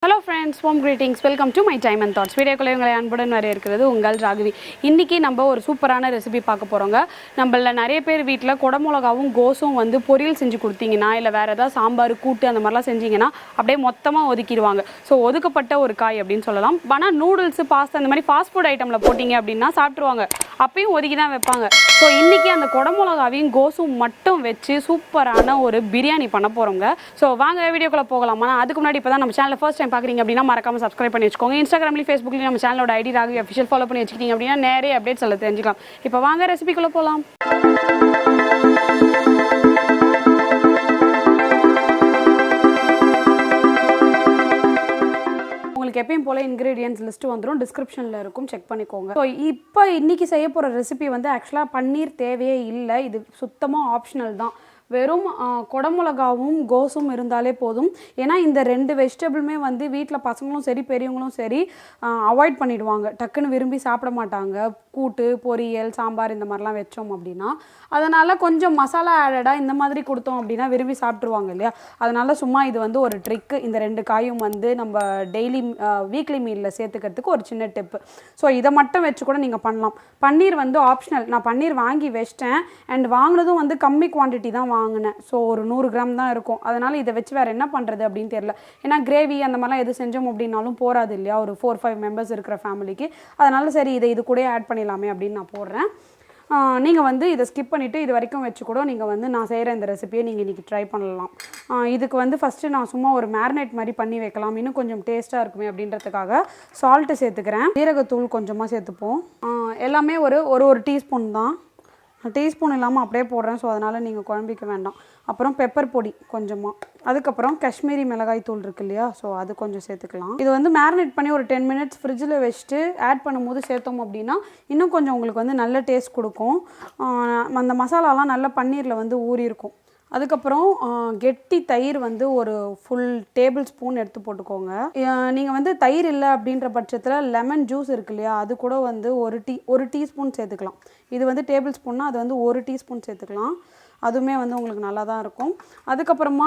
Hello friends, warm greetings. Welcome to my time and thoughts. வீடியோக்குள்ள உங்களை அன்புடன் வரவேற்கிறது உங்கள் ராகவி. இன்னைக்கு நம்ம ஒரு சூப்பரான ரெசிபி பார்க்க போறோங்க. நம்மள நிறைய பேர் வீட்ல கொடமிளகாவும் கோஸும் வந்து பொரியல் செஞ்சு கொடுத்தீங்கனா இல்ல வேற ஏதாவது சாம்பார் கூட்டு அந்த மாதிரிலாம் செஞ்சீங்கனா அப்படியே மொத்தமா ஒதுக்கிடுவாங்க. சோ ஒதுக்கப்பட்ட ஒரு காய் அப்படினு சொல்லலாம். ஆனா நூடுல்ஸ், பாஸ்தா அந்த மாதிரி ஃபாஸ்ட் ஃபுட் ஐட்டம்ல போடிங்க அப்படினா சாப்பிடுவாங்க. அப்பயும் ஒதுக்கி தான் வைப்பாங்க. சோ இன்னைக்கு அந்த கொடமிளகாவையும் கோஸும் மட்டும் வெச்சு சூப்பரான ஒரு பிரியாணி பண்ண போறோங்க. சோ வாங்க வீடியோக்குள்ள போகலாம். ஆனா அதுக்கு முன்னாடி இப்பதான் நம்ம சேனலை ஃபர்ஸ்ட் டைம் பாக்குறீங்க அப்படினா மறக்காம சப்ஸ்கிரைப் பண்ணி வச்சுக்கோங்க. இன்ஸ்டாகிராம்லயும் ஃபேஸ்புக்லயும் நம்ம சேனலோட ஐடி ராகவி அஃபிஷியல் ஃபாலோ பண்ணி வச்சுக்கிட்டீங்க அப்படினா நிறைய அப்டேட்ஸ் எல்லாம் தெரிஞ்சுக்கலாம். இப்போ வாங்க ரெசிபிக்குள்ள போலாம். உங்களுக்கு எப்பயும் போல இன்கிரீடியன்ட்ஸ் லிஸ்ட் வந்துடும், டிஸ்கிரிப்ஷனில் இருக்கும், செக் பண்ணிக்கோங்க. ஸோ இப்போ இன்னைக்கு செய்ய போகிற ரெசிபி வந்து ஆக்சுவலாக பன்னீர் தேவையே இல்லை, இது சுத்தமாக ஆப்ஷனல் தான். வெறும் கொடமிளகாவும் கோஸும் இருந்தாலே போதும். ஏன்னா இந்த ரெண்டு வெஜிடபிளுமே வந்து வீட்டில் பசங்களும் சரி பெரியவங்களும் சரி அவாய்ட் பண்ணிடுவாங்க, டக்குன்னு விரும்பி சாப்பிட மாட்டாங்க. கூட்டு, பொரியல், சாம்பார் இந்த மாதிரிலாம் வச்சோம் அப்படின்னா அதனால் கொஞ்சம் மசாலா ஆடடாக இந்த மாதிரி கொடுத்தோம் அப்படின்னா விரும்பி சாப்பிட்ருவாங்க இல்லையா. அதனால் சும்மா இது வந்து ஒரு ட்ரிக்கு. இந்த ரெண்டு காயும் வந்து நம்ம டெய்லி வீக்லி மீலில் சேர்த்துக்கிறதுக்கு ஒரு சின்ன டிப்பு. ஸோ இதை மட்டும் வச்சு கூட நீங்கள் பண்ணலாம். பன்னீர் வந்து ஆப்ஷனல். நான் பன்னீர் வாங்கி வச்சிட்டேன் அண்ட் வாங்கினதும் வந்து கம்மி குவான்டிட்டி தான் வாங்கினேன். ஸோ ஒரு 100 கிராம் தான் இருக்கும். அதனால் இதை வச்சு வேறு என்ன பண்ணுறது அப்படின்னு தெரியல. ஏன்னா கிரேவி அந்த மாதிரிலாம் எது செஞ்சோம் அப்படின்னாலும் போகாது இல்லையா, ஒரு 4-5 மெம்பர்ஸ் இருக்கிற ஃபேமிலிக்கு. அதனால் சரி இதை இது கூட ஆட் பண்ணிடலாமே அப்படின்னு நான் போடுறேன். நீங்கள் வந்து இதை ஸ்கிப் பண்ணிவிட்டு இது வரைக்கும் வச்சு கூட நீங்கள் வந்து நான் செய்கிற இந்த ரெசிபியை நீங்கள் இன்றைக்கி ட்ரை பண்ணலாம். இதுக்கு வந்து ஃபஸ்ட்டு நான் சும்மா ஒரு மேரினேட் மாதிரி பண்ணி வைக்கலாம், இன்னும் கொஞ்சம் டேஸ்ட்டாக இருக்குமே அப்படின்றதுக்காக சால்ட்டு சேர்த்துக்கிறேன். ஜீரகத்தூள் கொஞ்சமாக சேர்த்துப்போம். எல்லாமே ஒரு டீஸ்பூன் தான், டீஸ்பூன் இல்லாமல் அப்படியே போடுறேன். ஸோ அதனால் நீங்கள் குழம்பிக்க வேண்டாம். அப்புறம் பெப்பர் பொடி கொஞ்சமாக, அதுக்கப்புறம் காஷ்மீரி மிளகாய் தூள் இருக்கு இல்லையா, ஸோ அது கொஞ்சம் சேர்த்துக்கலாம். இது வந்து மேரினேட் பண்ணி ஒரு 10 மினிட்ஸ் ஃப்ரிட்ஜில் வச்சுட்டு ஆட் பண்ணும்போது சேர்த்தோம் அப்படின்னா இன்னும் கொஞ்சம் உங்களுக்கு வந்து நல்ல டேஸ்ட் கொடுக்கும். அந்த மசாலாலாம் நல்ல பன்னீரில் வந்து ஊறி இருக்கும். அதுக்கப்புறம் கெட்டி தயிர் வந்து ஒரு ஃபுல் டேபிள் ஸ்பூன் எடுத்து போட்டுக்கோங்க. நீங்கள் வந்து தயிர் இல்லை அப்படின்ற பட்சத்தில் லெமன் ஜூஸ் இருக்கு இல்லையா, அது கூட வந்து ஒரு டீஸ்பூன் சேர்த்துக்கலாம். இது வந்து டேபிள் ஸ்பூன்னா அது வந்து 1 டீஸ்பூன் சேர்த்துக்கலாம். அதுவுமே வந்து உங்களுக்கு நல்லா தான் இருக்கும். அதுக்கப்புறமா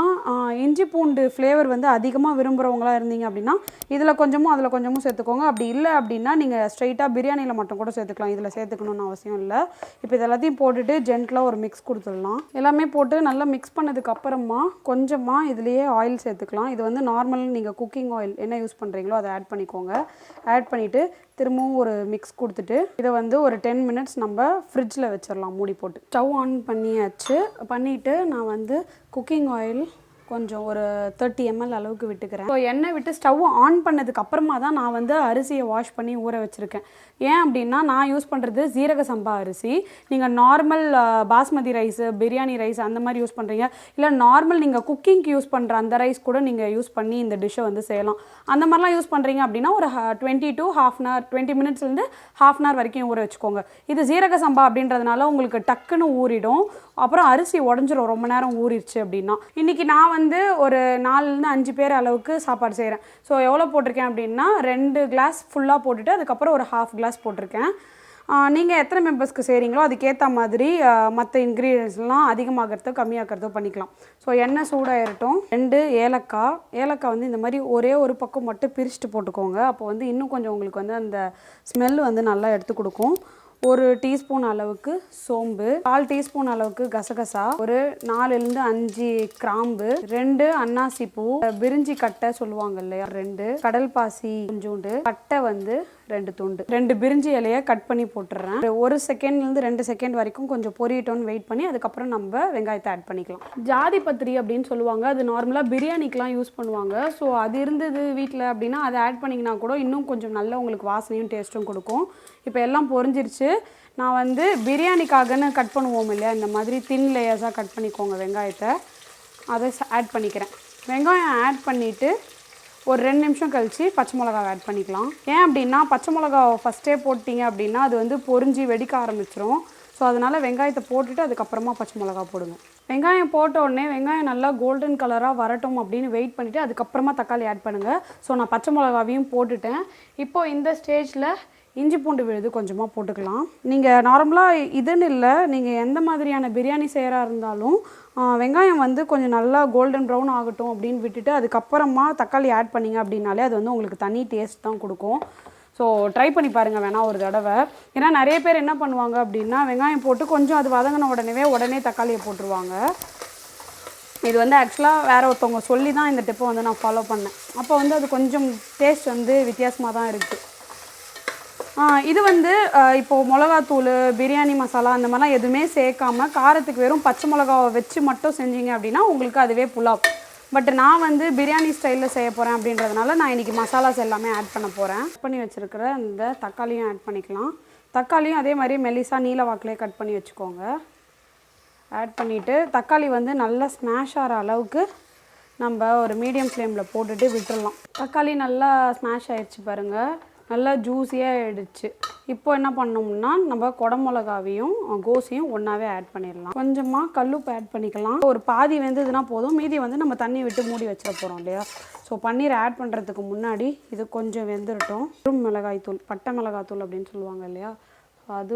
இஞ்சி பூண்டு ஃப்ளேவர் வந்து அதிகமாக விரும்புகிறவங்களாக இருந்தீங்க அப்படின்னா இதில் கொஞ்சமும் அதில் கொஞ்சமும் சேர்த்துக்கோங்க. அப்படி இல்லை அப்படின்னா நீங்கள் ஸ்ட்ரைட்டாக பிரியாணியில் மட்டும் கூட சேர்த்துக்கலாம், இதில் சேர்த்துக்கணுன்னு அவசியம் இல்லை. இப்போ இது எல்லாத்தையும் போட்டுட்டு ஜென்டலாக ஒரு மிக்ஸ் கொடுத்துடலாம். எல்லாமே போட்டு நல்லா மிக்ஸ் பண்ணதுக்கப்புறமா கொஞ்சமாக இதுலேயே ஆயில் சேர்த்துக்கலாம். இது வந்து நார்மல் நீங்கள் குக்கிங் ஆயில் என்ன யூஸ் பண்ணுறீங்களோ அதை ஆட் பண்ணிக்கோங்க. ஆட் பண்ணிவிட்டு திரும்பவும் ஒரு மிக்ஸ் கொடுத்துட்டு இதை வந்து ஒரு 10 மினிட்ஸ் நம்ம ஃப்ரிட்ஜில் வச்சிடலாம் மூடி போட்டு. ஸ்டவ் ஆன் பண்ணிவிட்டு நான் வந்து குக்கிங் ஆயில் கொஞ்சம் ஒரு 30 ml அளவுக்கு விட்டுக்கிறேன். ஸோ எண்ணெய் விட்டு ஸ்டவ் ஆன் பண்ணதுக்கு அப்புறமா தான் நான் வந்து அரிசியை வாஷ் பண்ணி ஊற வச்சுருக்கேன். ஏன் அப்படின்னா நான் யூஸ் பண்ணுறது ஜீரக சம்பா அரிசி. நீங்கள் normal basmati rice, biryani rice அந்த மாதிரி யூஸ் பண்ணுறீங்க, இல்லை நார்மல் நீங்கள் குக்கிங்க்கு யூஸ் பண்ணுற அந்த ரைஸ் கூட நீங்கள் யூஸ் பண்ணி இந்த டிஷ்ஷை வந்து செய்யலாம். அந்த மாதிரிலாம் யூஸ் பண்ணுறீங்க அப்படின்னா ஒரு 20 மினிட்ஸ்லேருந்து ½ hour வரைக்கும் ஊற வச்சுக்கோங்க. இது ஜீரக சம்பா அப்படின்றதுனால உங்களுக்கு டக்குன்னு ஊறிடும், அப்புறம் அரிசி உடஞ்சிரும் ரொம்ப நேரம் ஊறிடுச்சு அப்படின்னா. இன்றைக்கி நான் வந்து ஒரு 4லேருந்து 5 பேர் அளவுக்கு சாப்பாடு செய்கிறேன். ஸோ எவ்வளோ போட்டிருக்கேன் அப்படின்னா 2 கிளாஸ் ஃபுல்லாக போட்டுட்டு அதுக்கப்புறம் ஒரு ½ கிளாஸ் போட்டிருக்கேன். நீங்கள் எத்தனை மெம்பர்ஸ்க்கு செய்கிறீங்களோ அதுக்கேற்ற மாதிரி மற்ற இன்க்ரீடியன்ஸ்லாம் அதிகமாகிறதோ கம்மியாகிறதோ பண்ணிக்கலாம். ஸோ எண்ணெய் சூடாகிடட்டும். 2 ஏலக்காய் வந்து இந்த மாதிரி ஒரே ஒரு பக்கம் மட்டும் பிரிச்சுட்டு போட்டுக்கோங்க. அப்போ வந்து இன்னும் கொஞ்சம் உங்களுக்கு வந்து அந்த ஸ்மெல் வந்து நல்லா எடுத்து கொடுக்கும். 1 டீஸ்பூன் அளவுக்கு சோம்பு, 1/4 டீஸ்பூன் அளவுக்கு கசகசா, ஒரு 4லேருந்து 5 கிராம்பு, 2 அன்னாசி பூ, பிரிஞ்சி கட்டை சொல்லுவாங்க இல்லையா 2, கடல் பாசி கொஞ்சோண்டு, பட்டை வந்து 2 துண்டு, 2 பிரிஞ்சி இலையை கட் பண்ணி போட்டுடுறேன். 1 செகண்ட்லேருந்து 2 செகண்ட் வரைக்கும் கொஞ்சம் பொரியட்டோன்னு வெயிட் பண்ணி அதுக்கப்புறம் நம்ம வெங்காயத்தை ஆட் பண்ணிக்கலாம். ஜாதி பத்திரி அப்படின்னு சொல்லுவாங்க, அது நார்மலாக பிரியாணிக்கெலாம் யூஸ் பண்ணுவாங்க. ஸோ அது இருந்தது வீட்டில் அப்படின்னா அதை ஆட் பண்ணிங்கன்னா கூட இன்னும் கொஞ்சம் நல்ல உங்களுக்கு வாசனையும் டேஸ்ட்டும் கொடுக்கும். இப்போ எல்லாம் பொரிஞ்சிருச்சு. நான் வந்து பிரியாணிக்காகன்னு கட் பண்ணுவோம் இல்லையா, இந்த மாதிரி தின் லேயர்ஸாக கட் பண்ணிக்கோங்க வெங்காயத்தை. அதை ஆட் பண்ணிக்கிறேன். வெங்காயம் ஆட் பண்ணிவிட்டு ஒரு 2 நிமிஷம் கழித்து பச்சை மிளகாவை ஆட் பண்ணிக்கலாம். ஏன் அப்படின்னா பச்சை மிளகாவை ஃபஸ்ட்டே போட்டிங்க அப்படின்னா அது வந்து பொரிஞ்சு வெடிக்க ஆரம்பிச்சிரும். ஸோ அதனால் வெங்காயத்தை போட்டுட்டு அதுக்கப்புறமா பச்சை மிளகா போடுங்க. வெங்காயம் போட்ட உடனே வெங்காயம் நல்லா கோல்டன் கலராக வரட்டும் அப்படின்னு வெயிட் பண்ணிவிட்டு அதுக்கப்புறமா தக்காளி ஆட் பண்ணுங்கள். ஸோ நான் பச்சை மிளகாவையும் போட்டுட்டேன். இப்போது இந்த ஸ்டேஜில் இஞ்சி பூண்டு விழுது கொஞ்சமாக போட்டுக்கலாம். நீங்கள் நார்மலாக இதுன்னு இல்லை, நீங்கள் எந்த மாதிரியான பிரியாணி செய்கிறா இருந்தாலும் வெங்காயம் வந்து கொஞ்சம் நல்லா கோல்டன் ப்ரௌன் ஆகட்டும் அப்படின்னு விட்டுட்டு அதுக்கப்புறமா தக்காளி ஆட் பண்ணிங்க அப்படின்னாலே அது வந்து உங்களுக்கு தனி டேஸ்ட் தான் கொடுக்கும். ஸோ ட்ரை பண்ணி பாருங்கள் வேணால் ஒரு தடவை. ஏன்னா நிறைய பேர் என்ன பண்ணுவாங்க அப்படின்னா வெங்காயம் போட்டு கொஞ்சம் அது வதங்கின உடனே தக்காளியை போட்டுருவாங்க. இது வந்து ஆக்சுவலாக வேறு ஒருத்தவங்க சொல்லி தான் இந்த டிப்பை வந்து நான் ஃபாலோ பண்ணேன். அப்போ வந்து அது கொஞ்சம் டேஸ்ட் வந்து வித்தியாசமாக தான் இருக்குது. இது வந்து இப்போது மிளகாத்தூள், பிரியாணி மசாலா அந்த மாதிரிலாம் எதுவுமே சேர்க்காம காரத்துக்கு வெறும் பச்சை மிளகாவை வச்சு மட்டும் செஞ்சீங்க அப்படின்னா உங்களுக்கு அதுவே புலாவ். பட் நான் வந்து பிரியாணி ஸ்டைலில் செய்ய போகிறேன் அப்படின்றதுனால நான் இன்றைக்கி மசாலாஸ் எல்லாமே ஆட் பண்ண போகிறேன். கட் பண்ணி வச்சுருக்கிற அந்த தக்காளியும் ஆட் பண்ணிக்கலாம். தக்காளியும் அதே மாதிரி மெல்லிசா நீல வாக்கிலே கட் பண்ணி வச்சுக்கோங்க. ஆட் பண்ணிவிட்டு தக்காளி வந்து நல்லா ஸ்மாஷ் ஆகிற அளவுக்கு நம்ம ஒரு மீடியம் ஃப்ளேமில் போட்டுட்டு விட்டுடலாம். தக்காளி நல்லா ஸ்மாஷ் ஆகிடுச்சு பாருங்கள், நல்லா ஜூஸியாக ஆகிடுச்சு. இப்போ என்ன பண்ணோம்னா நம்ம குடமிளகாவையும் கோஸையும் ஒன்றாவே ஆட் பண்ணிடலாம். கொஞ்சமாக கல்லுப்பு ஆட் பண்ணிக்கலாம். ஒரு பாதி வெந்ததுன்னா போதும், மீதி வந்து நம்ம தண்ணி விட்டு மூடி வச்சிட போகிறோம் இல்லையா. ஸோ பன்னீர் ஆட் பண்ணுறதுக்கு முன்னாடி இது கொஞ்சம் வெந்துடட்டும். மிளகாய் தூள், பட்டை மிளகாய் தூள் அப்படின்னு சொல்லுவாங்க இல்லையா, அது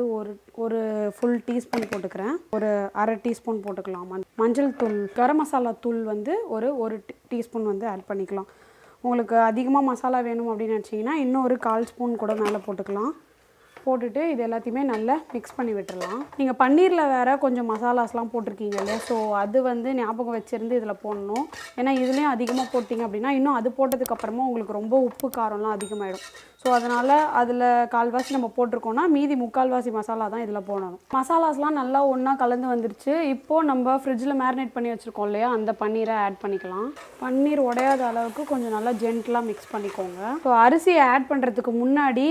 ஒரு ஃபுல் டீஸ்பூன் போட்டுக்கிறேன். ஒரு அரை டீஸ்பூன் போட்டுக்கலாம். மஞ்சள் தூள், கரம் மசாலா தூள் வந்து ஒரு டீஸ்பூன் வந்து ஆட் பண்ணிக்கலாம். உங்களுக்கு அதிகமாக மசாலா வேணும் அப்படின்னு நினச்சிங்கன்னா இன்னும் ஒரு 1/4 ஸ்பூன் கூட மேலே போட்டுக்கலாம். போட்டுட்டு இது எல்லாத்தையுமே நல்லா மிக்ஸ் பண்ணி விட்டுடலாம். நீங்கள் பன்னீரில் வேறு கொஞ்சம் மசாலாஸ்லாம் போட்டிருக்கீங்க இல்லையா, ஸோ அது வந்து ஞாபகம் வச்சுருந்து இதில் போடணும். ஏன்னா இதுலேயும் அதிகமாக போட்டிங்க அப்படின்னா இன்னும் அது போட்டதுக்கப்புறமா உங்களுக்கு ரொம்ப உப்பு காரம்லாம் அதிகமாகிடும். ஸோ அதனால் அதில் 1/4 நம்ம போட்டிருக்கோன்னா மீதி 3/4 மசாலா தான் இதில் போடணும். மசாலாஸ்லாம் நல்லா ஒன்றா கலந்து வந்துருச்சு. இப்போது நம்ம ஃப்ரிட்ஜில் மேரினேட் பண்ணி வச்சுருக்கோம் இல்லையா, அந்த பன்னீரை ஆட் பண்ணிக்கலாம். பன்னீர் உடையாத அளவுக்கு கொஞ்சம் நல்லா ஜென்டலாக மிக்ஸ் பண்ணிக்கோங்க. ஸோ அரிசியை ஆட் பண்ணுறதுக்கு முன்னாடி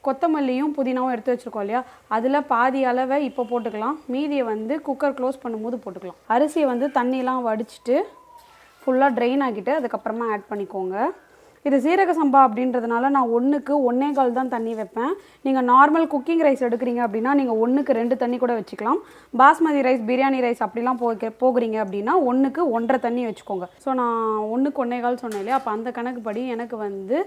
கொத்தமல்லியும் புதினாவும் எடுத்து வச்சுருக்கோம் இல்லையா, அதில் பாதி அளவை இப்போ போட்டுக்கலாம். மீதியை வந்து குக்கர் க்ளோஸ் பண்ணும்போது போட்டுக்கலாம். அரிசியை வந்து தண்ணிலாம் வடிச்சிட்டு ஃபுல்லாக ட்ரெயின் ஆக்கிட்டு அதுக்கப்புறமா ஆட் பண்ணிக்கோங்க. இது சீரக சம்பா அப்படின்றதுனால நான் 1க்கு 1.25 தான் தண்ணி வைப்பேன். நீங்கள் நார்மல் குக்கிங் ரைஸ் எடுக்கிறீங்க அப்படின்னா நீங்கள் 1க்கு 2 தண்ணி கூட வச்சுக்கலாம். பாஸ்மதி ரைஸ், பிரியாணி ரைஸ் அப்படிலாம் போகிறீங்க அப்படின்னா 1க்கு 1.5 தண்ணி வச்சுக்கோங்க. ஸோ நான் 1க்கு 1.25 சொன்னேன் இல்லையா, அப்போ அந்த கணக்குப்படி எனக்கு வந்து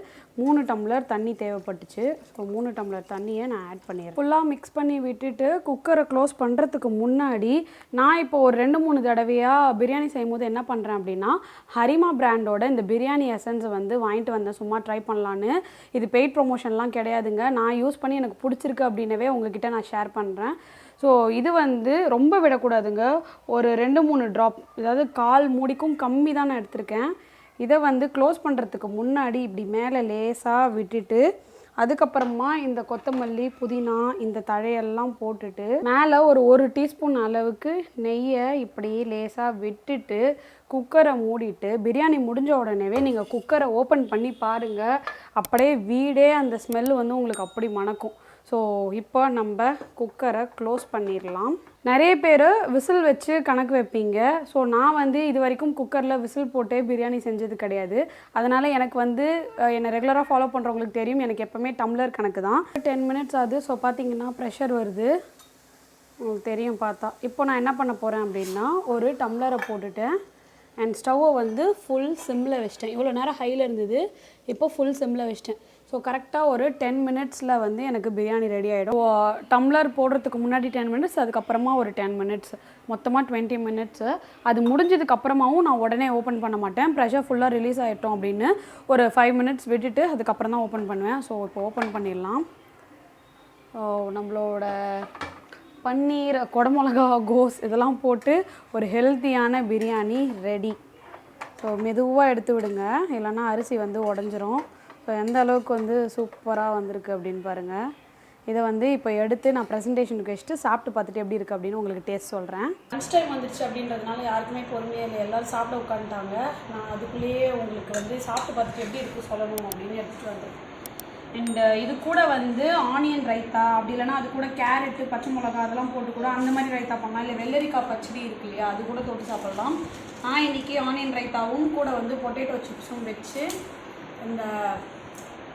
3 டம்ளர் தண்ணி தேவைப்பட்டுச்சு. ஸோ 3 டம்ளர் தண்ணியை நான் ஆட் பண்ணிடுறேன். ஃபுல்லாக மிக்ஸ் பண்ணி விட்டுட்டு குக்கரை க்ளோஸ் பண்ணுறதுக்கு முன்னாடி நான் இப்போ ஒரு 2-3 தடவையாக பிரியாணி செய்யும்போது என்ன பண்ணுறேன் அப்படின்னா ஹரிமா பிராண்டோட இந்த பிரியாணி எசன்ஸ் வந்து வாங்கிட்டு வந்தேன் சும்மா ட்ரை பண்ணலான்னு. இது பெய்ட் ப்ரொமோஷன்லாம் கிடையாதுங்க, நான் யூஸ் பண்ணி எனக்கு பிடிச்சிருக்கு அப்படின்னவே உங்ககிட்ட நான் ஷேர் பண்ணுறேன். ஸோ இது வந்து ரொம்ப விடக்கூடாதுங்க, ஒரு 2-3 ட்ராப், அதாவது 1/4 மூடிக்கும் கம்மி தான் நான் எடுத்திருக்கேன். இதை வந்து க்ளோஸ் பண்ணுறதுக்கு முன்னாடி இப்படி மேலே லேசாக விட்டுட்டு அதுக்கப்புறமா இந்த கொத்தமல்லி, புதினா, இந்த தழையெல்லாம் போட்டுட்டு மேலே ஒரு டீஸ்பூன் அளவுக்கு நெய்யை இப்படி லேசாக விட்டுட்டு குக்கரை மூடிட்டு பிரியாணி முடிஞ்ச உடனேவே நீங்கள் குக்கரை ஓப்பன் பண்ணி பாருங்கள். அப்படியே வீடே அந்த ஸ்மெல் வந்து உங்களுக்கு அப்படி மணக்கும். ஸோ இப்போ நம்ம குக்கரை க்ளோஸ் பண்ணிடலாம். நிறைய பேர் விசில் வச்சு கணக்கு வைப்பீங்க. ஸோ நான் வந்து இது வரைக்கும் குக்கரில் விசில் போட்டே பிரியாணி செஞ்சது கிடையாது. அதனால் எனக்கு வந்து என்னை ரெகுலராக ஃபாலோ பண்ணுறவங்களுக்கு தெரியும், எனக்கு எப்போவுமே டம்ளர் கணக்கு தான். 10 மினிட்ஸ் ஆகுது. ஸோ பார்த்தீங்கன்னா ப்ரெஷர் வருது, உங்களுக்கு தெரியும் பார்த்தா. இப்போ நான் என்ன பண்ண போகிறேன் அப்படின்னா ஒரு டம்ளரை போட்டுட்டேன் அண்ட் ஸ்டவ்வை வந்து ஃபுல் சிம்மில் வச்சிட்டேன். இவ்வளோ நேரம் ஹையில் இருந்தது, இப்போ ஃபுல் சிம்மில் வச்சிட்டேன். ஸோ கரெக்டாக ஒரு 10 மினிட்ஸில் வந்து எனக்கு பிரியாணி ரெடி ஆகிடும். டம்ளர் போடுறதுக்கு முன்னாடி 10 மினிட்ஸ், அதுக்கப்புறமா ஒரு 10 மினிட்ஸ், மொத்தமாக 20 மினிட்ஸு. அது முடிஞ்சதுக்கப்புறமாவும் நான் உடனே ஓப்பன் பண்ண மாட்டேன், ப்ரெஷர் ஃபுல்லாக ரிலீஸ் ஆகிட்டோம் அப்படின்னு ஒரு 5 மினிட்ஸ் விட்டுட்டு அதுக்கப்புறம் தான் ஓப்பன் பண்ணுவேன். ஸோ இப்போ ஓப்பன் பண்ணிடலாம். நம்மளோட பன்னீர், குடமிளகா, கோஸ் இதெல்லாம் போட்டு ஒரு ஹெல்த்தியான பிரியாணி ரெடி. ஸோ மெதுவாக எடுத்து விடுங்க, இல்லைன்னா அரிசி வந்து உடஞ்சிரும். ஸோ எந்த அளவுக்கு வந்து சூப்பராக வந்திருக்கு அப்படின்னு பாருங்கள். இதை வந்து இப்போ எடுத்து நான் ப்ரெசன்டேஷனுக்கு வச்சுட்டு சாப்பிட்டு பார்த்துட்டு எப்படி இருக்குது அப்படின்னு உங்களுக்கு டேஸ்ட் சொல்கிறேன். லன்ச் டைம் வந்துருச்சு அப்படின்றதுனால யாருக்குமே பொறுமையாக இல்லை, எல்லோரும் சாப்பிட உட்காந்துட்டாங்க. நான் அதுக்குள்ளேயே உங்களுக்கு வந்து சாப்பிட்டு பார்த்துட்டு எப்படி இருக்குது சொல்லணும் அப்படின்னு எடுத்துகிட்டு வந்தேன். அண்ட் இது கூட வந்து ஆனியன் ரைத்தா, அப்படி இல்லைனா அது கூட கேரட்டு, பச்சை மிளகா அதெல்லாம் போட்டு கூட அந்த மாதிரி ரைத்தா பண்ணலாம். இல்லை வெள்ளரிக்காய் பச்சடி இருக்கு இல்லையா, அது கூட தொட்டு சாப்பிடலாம். நான் இன்றைக்கி ஆனியன் ரைத்தாவும் கூட வந்து பொட்டேட்டோ சிப்ஸும் வச்சு இந்த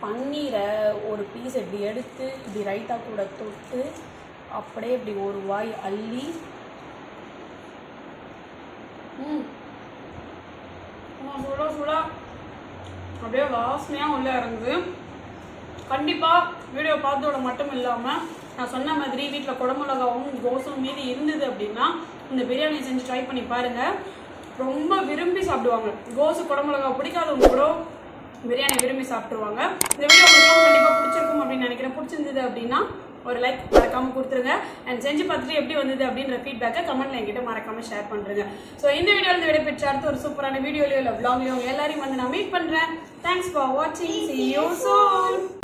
பன்னீரை ஒரு பீஸ் இப்படி எடுத்து இப்படி ரைத்தா கூட தொட்டு அப்படியே இப்படி ஒரு வாய் அள்ளி ஃபுல்லாக அப்படியே வாசனையாக உள்ளே இறங்குது. கண்டிப்பாக வீடியோ பார்த்தோட மட்டும் இல்லாமல் நான் சொன்ன மாதிரி வீட்டில் குடமிளகாவும் கோஸும் மீதி இருந்தது அப்படின்னா இந்த பிரியாணி செஞ்சு ட்ரை பண்ணி பாருங்கள். ரொம்ப விரும்பி சாப்பிடுவாங்க. கோஸு குடமிளகா பிடிக்காதவங்க கூட பிரியாணி விரும்பி சாப்பிடுவாங்க. இந்த வீடியோ உங்களுக்கு கண்டிப்பாக பிடிச்சிருக்கும் அப்படின்னு நினைக்கிறேன். பிடிச்சிருந்தது அப்படின்னா ஒரு லைக் மறக்காமல் கொடுத்துருங்க. அண்ட் செஞ்சு பார்த்துட்டு எப்படி வந்தது அப்படின்ற ஃபீட்பேக்கை கமெண்ட்ல என்கிட்ட மறக்காமல் ஷேர் பண்ணுறேங்க. ஸோ இந்த வீடியோவில் விட பெற்ற அடுத்து ஒரு சூப்பரான வீடியோலையோ இல்லை vlogலையோ எல்லாரையும் வந்து நான் மீட் பண்ணுறேன். தேங்க்ஸ் ஃபார் வாட்சிங். See you soon.